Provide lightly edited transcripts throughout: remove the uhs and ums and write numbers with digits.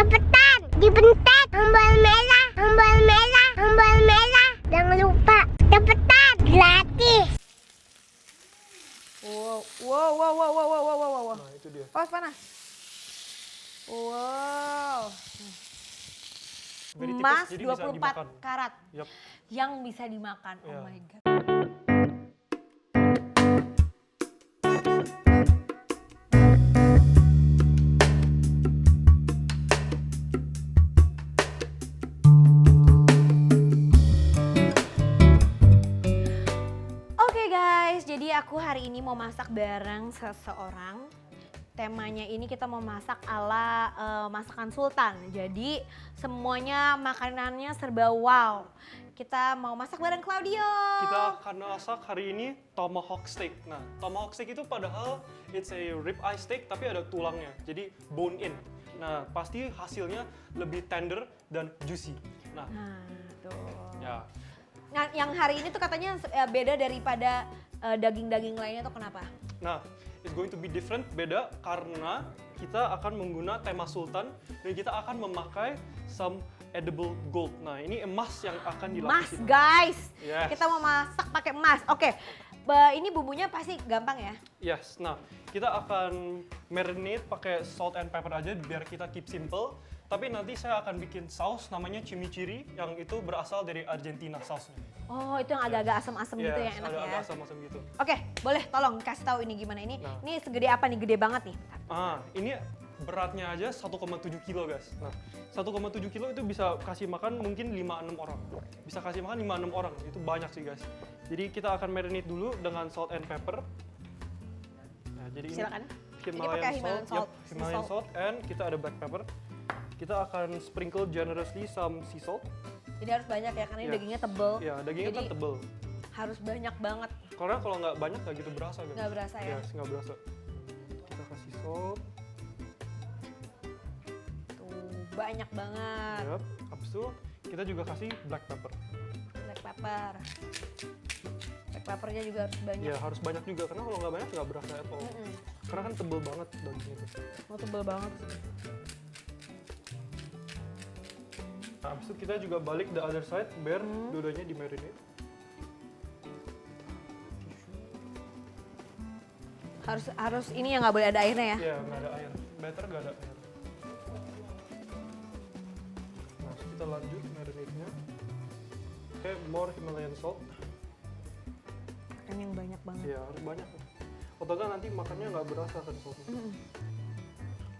Cepetan, dibentak. Tombol merah, tombol merah, tombol merah. Jangan lupa, cepetan, gratis. Wow. Nah, itu dia. Paus panas. Wow. Very tipis, Emas jadi bisa 24 dimakan. karat Yup. yang bisa dimakan. Oh Iya. my god. Oke guys, jadi aku hari ini mau masak bareng seseorang. Temanya ini kita mau masak ala masakan sultan. Jadi semuanya makanannya serba wow. Kita mau masak bareng Claudio. Kita akan masak hari ini tomahawk steak. Nah, tomahawk steak itu padahal it's a rib eye steak tapi ada tulangnya. Jadi bone in. Nah, pasti hasilnya lebih tender dan juicy. Nah, tuh. ya. Nah, yang hari ini tuh katanya beda daripada daging-daging lainnya tuh kenapa? Nah, it's going to be different, beda karena kita akan menggunakan tema sultan dan kita akan memakai some edible gold. Nah, ini emas yang akan Emas dilapisin. guys. Yes. Kita mau masak pakai emas. Oke. Ini bumbunya pasti gampang ya. Yes, nah kita akan marinate pakai salt and pepper aja biar kita keep simple. Tapi nanti saya akan bikin saus namanya chimichurri yang itu berasal dari Argentina sausnya. Oh, itu yang agak-agak asam-asam gitu Yes, ya, enak ada ya. asam-asam gitu. Oke, boleh tolong kasih tahu ini gimana ini. Nah. Ini segede apa nih? Gede banget nih. Ini beratnya aja 1,7 kilo guys. Nah, 1,7 kilo itu bisa kasih makan mungkin 5-6 orang. Bisa kasih makan 5-6 orang, itu banyak sih guys. Jadi kita akan marinate dulu dengan salt and pepper. Nah, jadi Silakan. ini Ini pakai Himalayan salt. Yup, Himalayan salt and kita ada black pepper. Kita akan sprinkle generously some sea salt. Jadi harus banyak ya, karena ini Yes. dagingnya tebel. Ya, dagingnya kan Jadi tebel. harus banyak banget. Karena kalau nggak banyak nggak gitu berasa guys. Nggak berasa ya? Yes, nggak berasa. Kita kasih salt. Tuh, banyak banget. Yap. Habis itu kita juga kasih black pepper. Black pepper. Black peppernya juga harus banyak. Ya harus banyak juga karena kalau nggak banyak nggak berasa at all. Karena kan tebel banget dagingnya itu. Mau tebel banget. Nah, habis itu kita juga balik the other side biar dua-duanya di marinate. Harus ini ya, nggak boleh ada airnya ya. Ya nggak ada air. Better nggak ada air. Nah, kita lanjut marinate-nya. Oke, more Himalayan salt. Makan yang banyak banget. Ya harus banyak. Atau kan nanti makannya nggak berasa kan saltnya.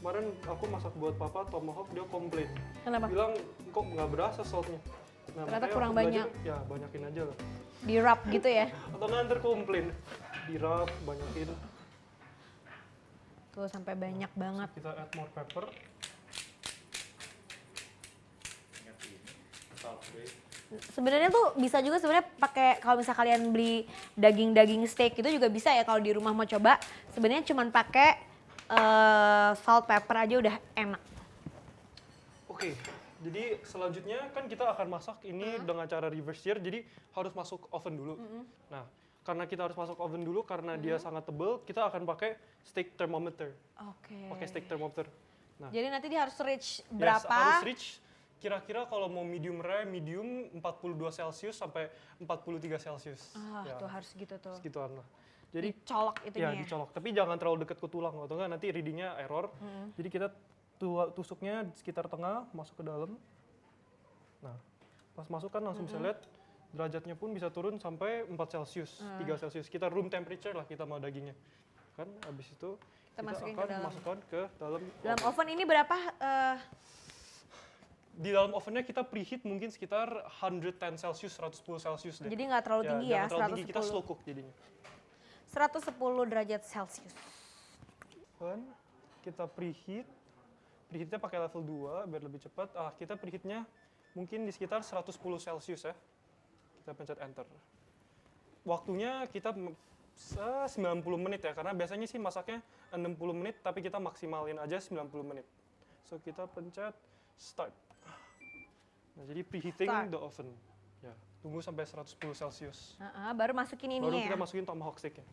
Kemarin aku masak buat papa tomahawk, dia komplain. Kenapa? Bilang kok nggak berasa saltnya. Nah, Ternyata makanya kurang aku belajar, banyak. Ya banyakin aja lah. Di wrap gitu ya. Atau nggak ntar komplain. Dirap, banyakin. Tuh sampai banyak banget. Kita add more pepper. Sebenarnya tuh bisa juga sebenarnya pakai, kalau misal kalian beli daging steak itu juga bisa ya kalau di rumah mau coba. Sebenarnya cuman pakai salt pepper aja udah enak. Oke, jadi selanjutnya kan kita akan masak ini dengan cara reverse sear, jadi harus masuk oven dulu. Nah, karena kita harus masuk oven dulu karena dia sangat tebal, kita akan pakai steak thermometer. Oke. Pakai steak thermometer. Nah, Jadi nanti dia harus reach yes, berapa? harus reach kira-kira kalau mau medium rare, medium 42 Celcius sampai 43 Celcius. Ya, Tuh harus gitu tuh. segituan lah. Jadi Dicolok itunya ya ya. dicolok, tapi jangan terlalu dekat ke tulang atau enggak nanti readingnya error. Jadi kita tusuknya di sekitar tengah, masuk ke dalam. Nah, pas masuk kan langsung bisa lihat derajatnya pun bisa turun sampai 4 Celcius, 3 Celcius. Kita room temperature lah kita mau dagingnya. Kan habis itu kita masukin ke akan dalam. masukkan ke dalam Dalam oven. oven ini berapa? Di dalam ovennya kita preheat mungkin sekitar 110 Celcius, 110 Celcius deh. Jadi nggak terlalu tinggi ya, jangan terlalu tinggi, kita 110. slow cook jadinya. 110 derajat Celcius. Kan kita preheat. Preheatnya pakai level 2 biar lebih cepat. Kita preheatnya mungkin di sekitar 110 Celcius ya. Kita pencet enter. Waktunya kita 90 menit ya, karena biasanya sih masaknya 60 menit, tapi kita maksimalin aja 90 menit. So kita pencet start. Nah, jadi preheating Start. the oven. Ya, tunggu sampai 110 Celcius. Baru masukin ini Baru ya. kita masukin tomahawk steak-nya.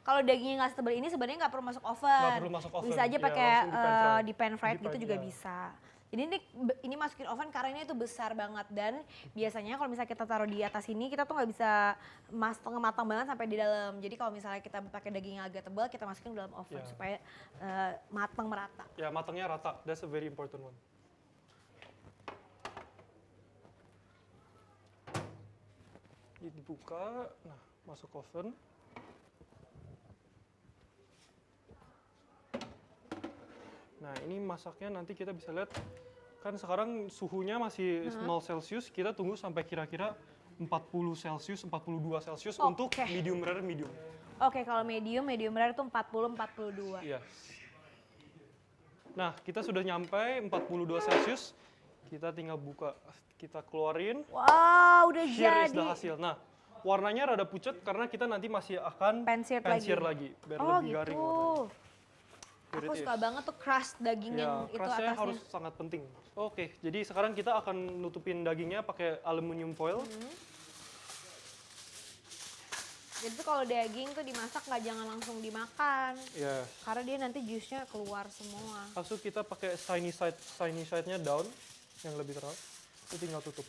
Kalau dagingnya nggak setebal ini sebenarnya nggak perlu masuk oven. Nggak perlu masuk oven. Bisa aja Ya, pakai langsung di pan fried Di gitu pan, juga ya. bisa. Jadi ini masukin oven karena ini tuh besar banget dan biasanya kalau misalnya kita taruh di atas ini kita tuh nggak bisa setengah matang banget sampai di dalam. Jadi kalau misalnya kita pakai daging yang agak tebal kita masukin ke dalam oven Ya. supaya matang merata. Ya, matangnya rata. That's a very important one. Ini dibuka, nah masuk oven. Nah, ini masaknya nanti kita bisa lihat kan sekarang suhunya masih 0 Celcius, kita tunggu sampai kira-kira 40 Celcius, 42 Celcius untuk Oke. medium rare medium. Oke, kalau medium rare itu 40-42. Iya. Nah, kita sudah nyampe 42 Celcius. Kita tinggal buka, kita keluarin. Wow, udah Here is the jadi. hasil. Nah, warnanya rada pucat karena kita nanti masih akan Pan-seared lagi, biar Oh lebih garing gitu. warnanya. Here Aku it suka is. banget tuh crust daging Ya, yang itu crustnya atasnya. harus sangat penting. Oke, jadi sekarang kita akan nutupin dagingnya pakai aluminium foil. Jadi tuh kalau daging tuh dimasak nggak jangan langsung dimakan. Ya, Karena dia nanti jusnya keluar semua. langsung kita pakai shiny side-nya down yang lebih terang. Itu tinggal tutup.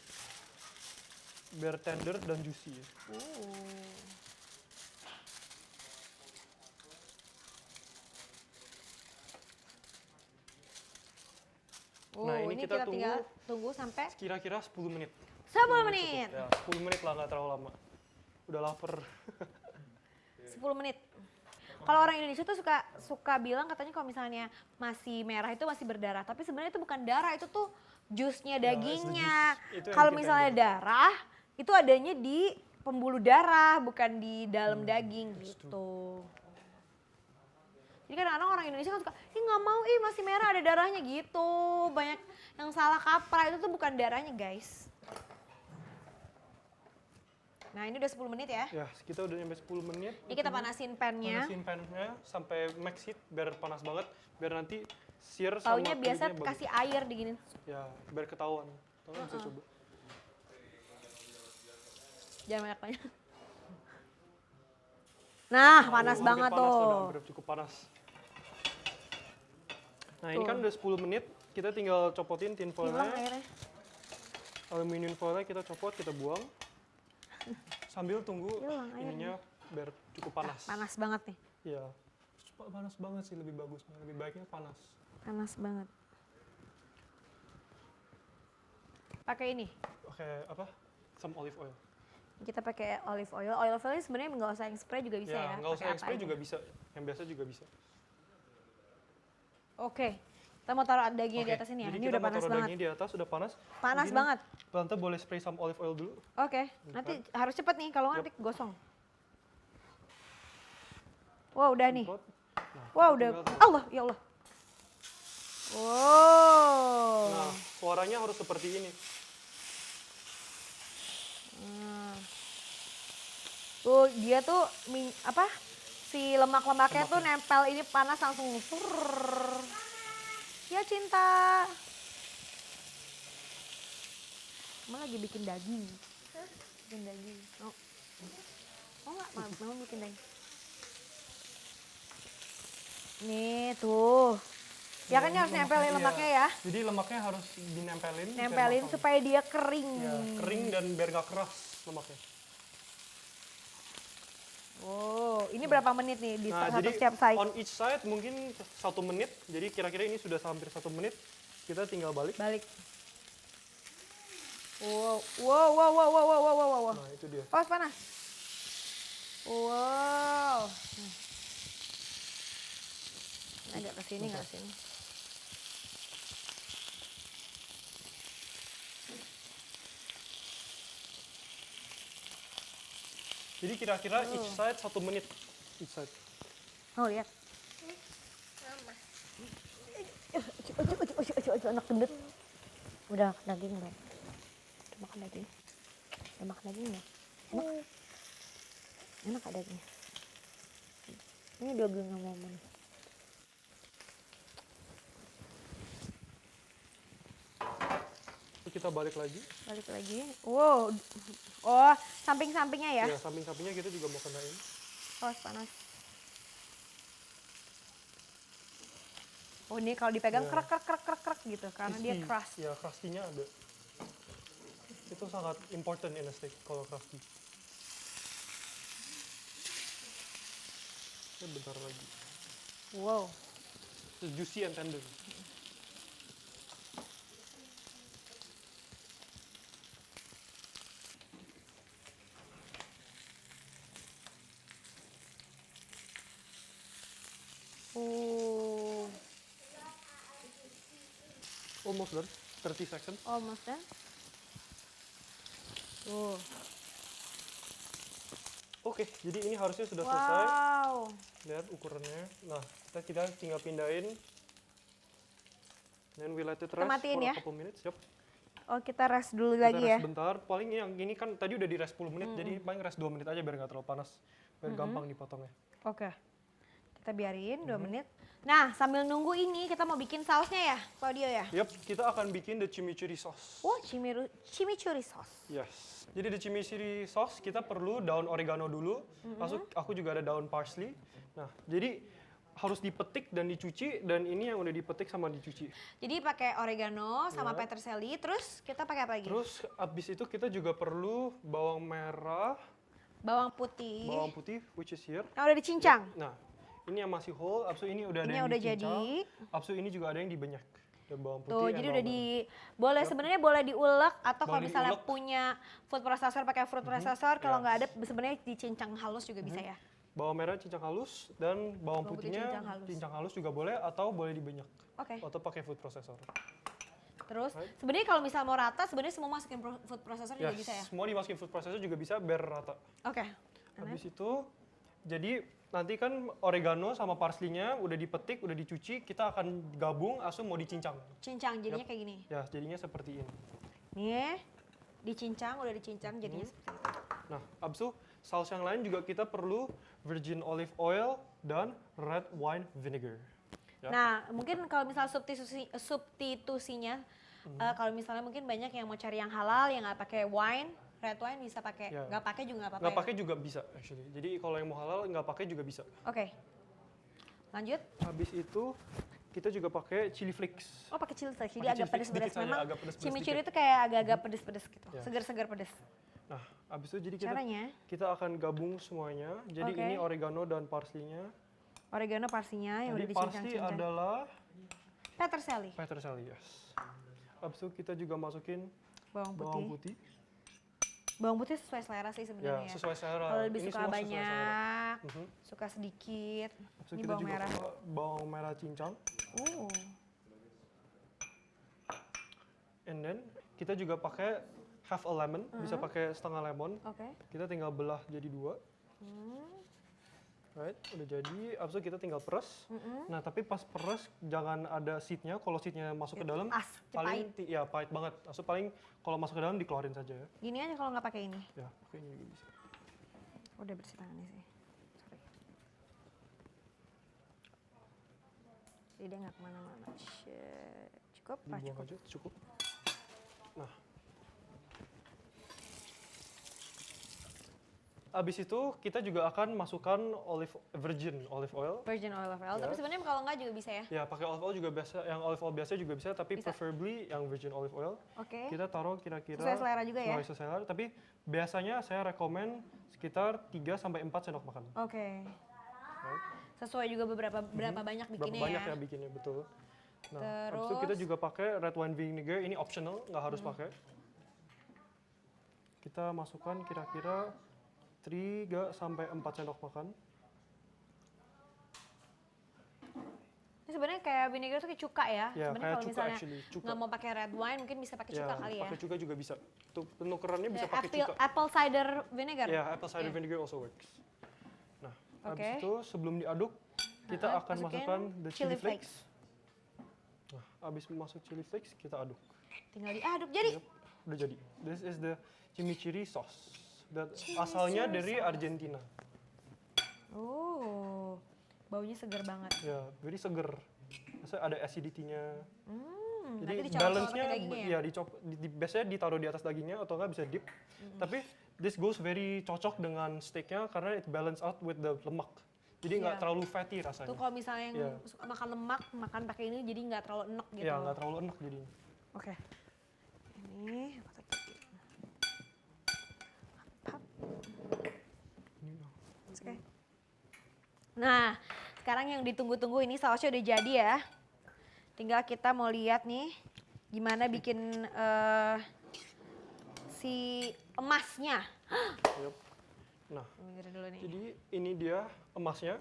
Biar tender dan juicy. Nah, ini kita tinggal tunggu sampai Kira-kira 10 menit. 10 menit. Ya, 10 menit lah, nggak terlalu lama. Udah lapar. 10 menit. Kalau orang Indonesia tuh suka bilang katanya kalau misalnya masih merah itu masih berdarah, tapi sebenarnya itu bukan darah, itu tuh jusnya Ya, dagingnya. it's the juice. Itu yang Kalau bikin misalnya tender. darah itu adanya di pembuluh darah, bukan di dalam daging gitu. Jadi kadang-kadang orang Indonesia kan suka, ih nggak mau, ih masih merah ada darahnya gitu. Banyak yang salah kaprah, itu tuh bukan darahnya guys. Nah ini udah 10 menit ya. Ya, kita udah nyampe 10 menit. Ini kita panasin pan-nya. Panasin pan-nya sampai max heat biar panas banget, biar nanti sear sama Taunya biasa kulitnya bagus. kasih air diginin. Ya, biar ketahuan. Bisa coba. Jangan banyak-banyak. Nah, panas Hampir banget panas, tuh. udah hampir cukup panas. Nah, ini kan udah 10 menit, kita tinggal copotin tin Hilang foilnya. airnya. Aluminium foilnya kita copot, kita buang. Sambil tunggu Hilang airnya. ininya biar cukup panas. Panas banget nih. Iya. Panas banget sih lebih bagusnya, lebih baiknya panas. Panas banget. Pakai ini. Oke, apa? Some olive oil. Kita pakai olive oil. Olive oil sebenarnya nggak usah yang spray juga bisa ya. Nggak usah Pakai yang spray apa juga aja. bisa. Yang biasa juga bisa. Oke. Kita mau taruh dagingnya di Oke, atas ini ya. jadi Ini kita udah mau panas taruh banget. dagingnya di atas, udah panas. Panas Mungkin banget. Tante boleh spray some olive oil dulu. Oke. Nanti harus cepet nih kalau nggak nanti gosong. Wah udah nih. Semprot. Nah, Wah kita udah. tinggal- Allah ya Allah. Wow. Nah, suaranya harus seperti ini. Tuh dia tuh si lemak-lemaknya tuh nempel ini panas langsung surr. Ya cinta. Mama lagi bikin daging. Bikin daging. Oh nggak, Mama bikin daging. Nih tuh. Ya kan ini harus nempelin Iya. lemaknya ya. Jadi lemaknya harus dinempelin. biar Nempelin matang. supaya dia kering. Ya, kering dan biar nggak keras lemaknya. Oh, ini berapa menit nih di Nah, satu jadi setiap side? on each side mungkin 1 menit. Jadi kira-kira ini sudah hampir 1 menit. Kita tinggal balik. Balik. Wow, wow, wow, wow, wow, wow, wow, wow, wow. Nah, itu dia. Panas, panas. Wow. Agak ke sini, nggak sini. Jadi kira-kira each side 1 menit. Each side. Oh, lihat. Anak gendut. Udah daging belum? Udah makan daging? Udah makan daging ya? Enak? Enak gak dagingnya? Ini daging yang momen. Kita balik lagi. Balik lagi. Wow. Oh, samping-sampingnya ya? Ya, samping-sampingnya kita juga mau kenain. Awas panas. Oh ini kalau dipegang Ya. krek krek krek krek krek gitu karena dia Crispy. crust. Ya, crusty-nya ada. Itu sangat important in a steak kalau crusty. Ini bentar lagi. Wow. It's juicy and tender. Oh, Almost done. 30 seconds. almost done. Oh. Oke, jadi ini harusnya sudah selesai. Wow. Lihat ukurannya. Nah, kita tinggal pindahin. Then we let it rest matiin for ya? a couple minutes. Yep. Oh kita rest dulu Kita lagi rest ya. sebentar. Paling yang ini kan tadi udah di rest 10 menit, jadi paling rest 2 menit aja biar nggak terlalu panas. Biar gampang dipotongnya. Oke. Kita biarin 2 menit. Nah sambil nunggu ini kita mau bikin sausnya ya, Claudio ya. Yep, kita akan bikin the chimichurri sauce. Oh chimichurri sauce. Yes. Jadi di chimichurri sauce kita perlu daun oregano dulu. Masuk aku juga ada daun parsley. Nah, jadi harus dipetik dan dicuci dan ini yang udah dipetik sama dicuci. Jadi pakai oregano sama Ya. peterselie, terus kita pakai apa lagi? Terus abis itu kita juga perlu bawang merah, Bawang putih. bawang putih which is here. Nah udah dicincang. Nah, ini yang masih whole, abis itu ini udah ada Ini yang udah dicincang. jadi. Abis itu ini juga ada yang dibenyak. Ada bawang putih. Tuh, and jadi bawang udah merah. boleh sebenarnya boleh diulek atau kalau Boleh misalnya diulek. punya food processor pakai food processor, kalau Yes. nggak ada sebenarnya dicincang halus juga bisa ya. Bawang merah cincang halus dan bawang Bawang putih putihnya cincang cincang halus. halus juga boleh atau boleh dibenyak Oke. atau pakai food processor. Terus Right. sebenarnya kalau misal mau rata sebenarnya semua masukin food processor juga Yes, bisa ya. semua dimasukin food processor juga bisa biar rata. Oke. Habis itu jadi nanti kan oregano sama parsley-nya udah dipetik, udah dicuci, kita akan gabung langsung mau dicincang. Cincang jadinya kayak gini. Ya, jadinya seperti ini. Nih, dicincang, udah dicincang jadinya seperti itu. Nah, habis itu saus yang lain juga kita perlu virgin olive oil dan red wine vinegar. Ya. Nah, mungkin kalau misal substitusinya, kalau misalnya mungkin banyak yang mau cari yang halal, yang nggak pakai wine, red wine bisa pakai, Ya. nggak pakai juga nggak apa-apa. Nggak ya? pakai juga bisa actually. Jadi kalau yang mau halal nggak pakai juga bisa. Oke. Lanjut. Habis itu kita juga pakai chili flakes. Oh pakai chili flakes, Pakai jadi agak chili flakes pedes-pedes. dikit saja, Memang agak pedes-pedes chimichurri dikit. itu kayak agak-agak pedes-pedes gitu, Ya. segar-segar pedes. Nah, habis itu jadi Caranya, kita akan gabung semuanya. Jadi Oke. ini oregano dan parsley-nya. oregano parsley-nya yang udah Jadi parsley dicincang-cincang. adalah Peterselie, peterselie, yes. Habis itu kita juga masukin bawang putih. bawang putih. Bawang putih sesuai selera sih Ya, sebenarnya. sesuai selera. Kalau lebih Ini suka semua sesuai selera. banyak, Mhm. suka sedikit. Habis itu Ini kita bawang juga merah. pakai bawang merah cincang. And then kita juga pakai half a lemon, bisa pakai setengah lemon. Oke. Kita tinggal belah jadi 2. Right, udah jadi. Abis itu kita tinggal peres. Nah, tapi pas peres jangan ada seednya. Kalau seednya masuk ke dalam, As, paling ya pahit banget. Asal paling kalau masuk ke dalam dikeluarin saja ya. Gini aja kalau nggak pakai ini. Ya, pakai ini juga bisa. Udah bersih tangannya sih. Sorry. Jadi dia nggak kemana-mana. Shit. Cukup? Pas Dibuang cukup. aja, cukup. Nah. Abis itu kita juga akan masukkan virgin olive oil. Virgin olive oil. Ya. Tapi sebenarnya kalau nggak juga bisa ya. Ya, pakai olive oil juga biasa. Yang olive oil biasa juga bisa, tapi Bisa. preferably yang virgin olive oil. Oke. Kita taruh kira-kira Sesuai selera juga ya? sesuai selera, tapi biasanya saya rekomen sekitar 3 sampai 4 sendok makan. Oke. Right? Sesuai juga berapa banyak Berapa bikinnya banyak ya. ya bikinnya, betul. Nah, habis itu Terus? kita juga pakai red wine vinegar, ini optional, nggak harus pakai. Kita masukkan kira-kira 3 sampai 4 sendok makan. Ini sebenarnya kayak vinegar tuh kayak cuka ya. Ya, Sebenarnya kayak kalau cuka misalnya actually, cuka. nggak mau pakai red wine mungkin bisa pakai cuka kali ya. pakai cuka juga bisa. Tuh penukerannya bisa Kayak pakai cuka. apple cider vinegar. Ya, apple cider Iya. vinegar also works. Nah, Oke. habis itu sebelum diaduk, kita akan masukin masukkan the chili chili flakes. Nah, habis masuk chili flakes, kita aduk. Tinggal diaduk jadi. Yep, udah jadi. This is the chimichurri sauce. Asalnya dari Argentina. Oh, baunya segar banget. Ya, very seger. Maksudnya ada acidity-nya. Jadi nanti dicopot balance-nya pakai dagingnya ya? ya biasanya ditaruh di atas dagingnya atau enggak bisa dip. Tapi this goes very cocok dengan steaknya karena it balance out with the lemak. Jadi nggak Iya. terlalu fatty rasanya. Tuh kalau misalnya yang Iya. suka makan lemak, makan pakai ini jadi nggak terlalu enek gitu. Iya, nggak terlalu enak jadinya. Oke. Ini aku cekik. Hap. Oke. Nah, sekarang yang ditunggu-tunggu ini sausnya udah jadi ya. Tinggal kita mau lihat nih gimana bikin si emasnya. Yup. Nah, Minggirin dulu nih. jadi ini dia emasnya.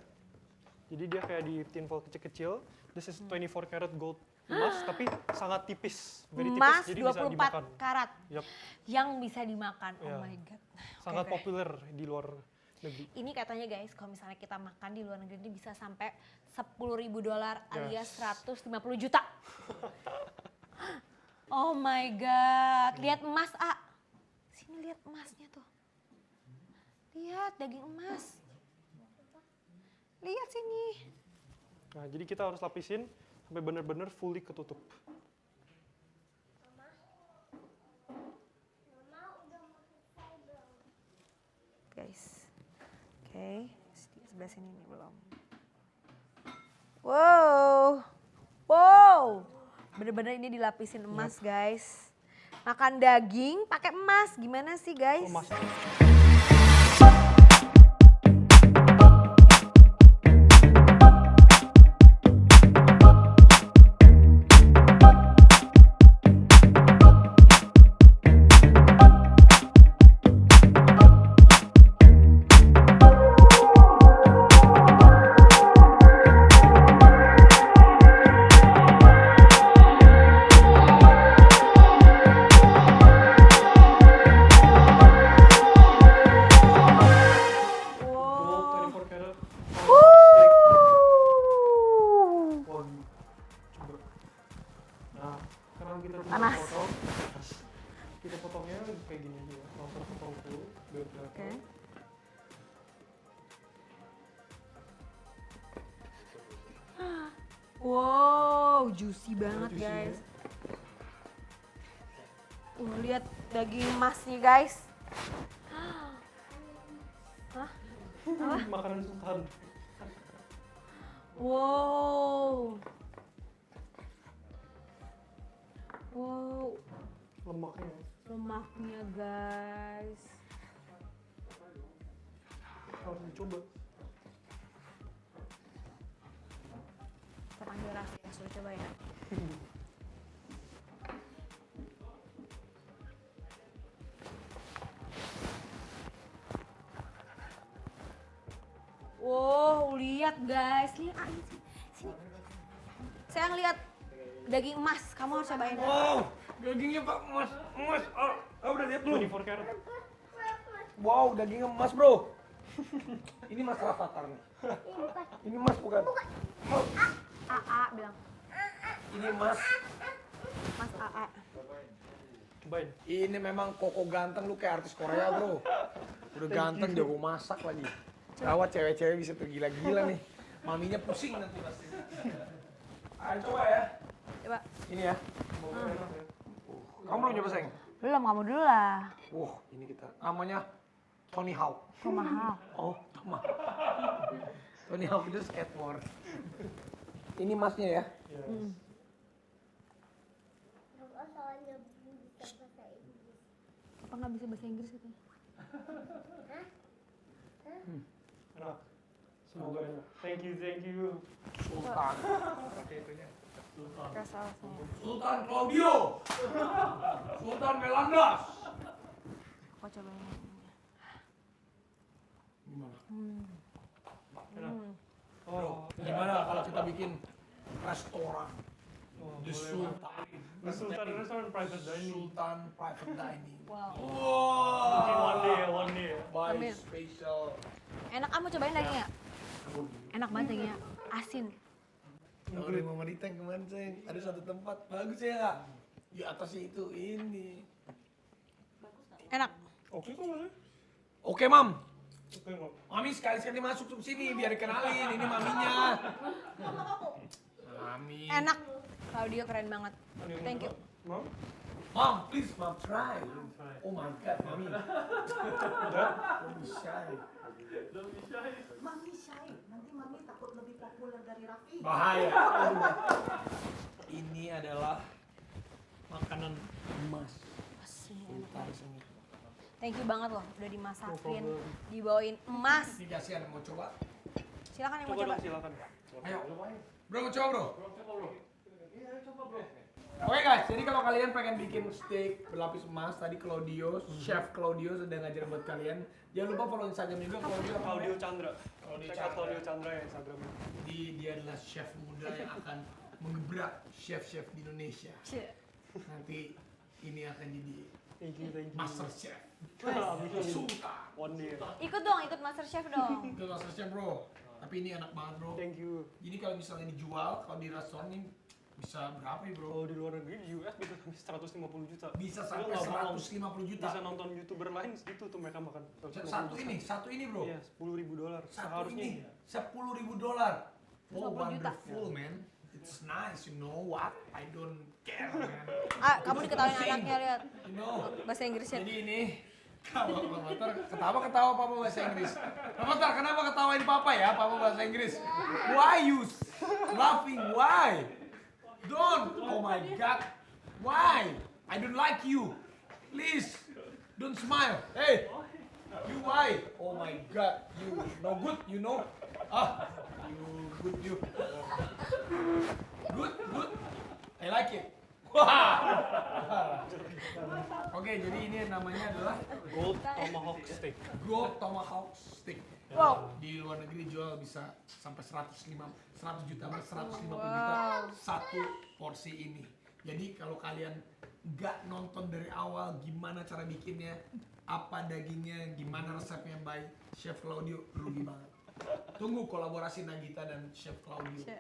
Jadi dia kayak di tinfoil kecil-kecil. This is 24 karat gold emas, tapi sangat tipis, very tipis, Emas jadi bisa dimakan. 24 karat Yup. yang bisa dimakan. Oh Iya. my god. Sangat Oke, oke. populer di luar negeri. Ini katanya guys, kalau misalnya kita makan di luar negeri ini bisa sampai $10.000 alias 150 juta. Oh my god, lihat emas ah. Sini lihat emasnya tuh. Lihat daging emas. Lihat sini. Nah, jadi kita harus lapisin sampai benar-benar fully ketutup. Guys. Oke, sebelah sini nih belum. Wow. Wow. Bener-bener ini dilapisin emas, guys. Makan daging pakai emas. Gimana sih, guys? Emas. Wow. 24 karat. Waduh. Coba. Nah, sekarang kita tinggal Panas. potong. Kita potongnya kayak gini aja ya. Langsung potong dulu biar kelihatan. Oke. Wow, juicy banget, Juicy, guys. Lihat daging emasnya, guys. Hah? Makanan sultan. Wow. Wow, Lemaknya. lemaknya, guys. Harus dicoba. Kita panggil Raffi ya, suruh coba ya. Wow, lihat guys. Lihat, ini sini. Saya ngeliat daging emas, kamu harus cobain. Wow, dagingnya Pak emas, emas. Udah lihat belum? 24 karat. Wow, daging emas bro. Ini mas Rafathar nih. Ini mas bukan? AA bilang, Ini mas. Mas AA. Cobain. Ini memang koko ganteng, lu kayak artis Korea bro. Udah ganteng, jago masak lagi. Gawat cewek-cewek bisa tergila-gila nih. Maminya pusing nanti pasti. Ayo coba ya. Coba. Ini ya. Kamu belum nyoba sayang? Belum, kamu dulu lah. Wah, ini kita. Namanya Tony Hawk. Kok mahal? Oh, sama. Tony Hawk itu skateboard. Ini masnya ya. Apa nggak bisa bahasa Inggris gitu? Enak. Semoga enak. Thank you. Sultan. Pakai itunya. Pakai sausnya. Sultan Claudio. Sultan Melandas. Aku cobain yang ini. Gimana? Enak. Oh, Gimana kalau kita bikin restoran? oh, The boleh. Sultan. The Sultan Restaurant Private Dining. Sultan Private Dining. Wow. Mungkin one day ya. By Amin. special. Enak, kamu cobain dagingnya. Enak banget dagingnya. Asin. Kalau di Mama Dita yang kemarin sayang, ada satu tempat bagus ya nggak? Di atasnya itu ini. Enak. Oke kok boleh. Oke mam, Oke kok. mami sekali-sekali masuk ke sini biar dikenalin. Ini maminya. Mami. Enak. Claudio keren banget. Thank you. Mau? Mom, please, mom, try. Oh my God, mami. Don't be shy. Mami shy, nanti mami takut lebih populer dari Raffi. Bahaya. Ini adalah makanan emas. Sultan sini. Thank you banget loh, udah dimasakin, dibawain emas. Ini kasihan mau coba. Silakan yang mau Coba coba. dong, silakan. Ayo. Bro, mau coba bro? Oke guys, jadi kalau kalian pengen bikin steak berlapis emas, tadi Claudio, Chef Claudio sudah ngajarin buat kalian. Jangan lupa follow Instagram juga Claudio. Claudio Chandra. Claudio Check out Chandra. Claudio Chandra ya Instagramnya. Jadi dia adalah chef muda yang akan menggebrak chef-chef di Indonesia. Cie. Nanti ini akan jadi Thank you, thank you. master chef. Amin. Sultan. One day. Ikut dong, ikut MasterChef dong. Itu master chef bro. Tapi ini enak banget bro. Thank you. Jadi kalau misalnya dijual, kalau di restoran ini bisa berapa ya bro? Kalau di luar negeri di US bisa sampai 150 juta. Bisa Lu sampai nggak bohong. 150 juta. Bisa nonton YouTuber lain segitu tuh mereka makan. 150 juta. Satu ini bro. Iya, $10.000 Satu seharusnya. ini $10.000. Oh 50 juta. wonderful man. It's nice, you know what? I don't care man. Ah, kamu diketawain anaknya, lihat. You know. Bahasa Inggrisnya. Jadi ini kalau Bang Matar ketawa papa bahasa Inggris. Bang Matar kenapa ketawain papa ya papa bahasa Inggris? Why you laughing? Why? Don't. Oh my God. Why? I don't like you. Please don't smile. Hey. You why? Oh my God. You no good. You know. Ah. You good you. Good. I like it. Wah. Oke, jadi ini namanya adalah Gold Tomahawk Steak. Gold Tomahawk Steak. Wow. Di luar negeri jual bisa sampai 100 juta, 150 juta Wow. satu porsi ini. Jadi kalau kalian nggak nonton dari awal gimana cara bikinnya, apa dagingnya, gimana resepnya by Chef Claudio, rugi banget. Tunggu kolaborasi Nagita dan Chef Claudio. Cie.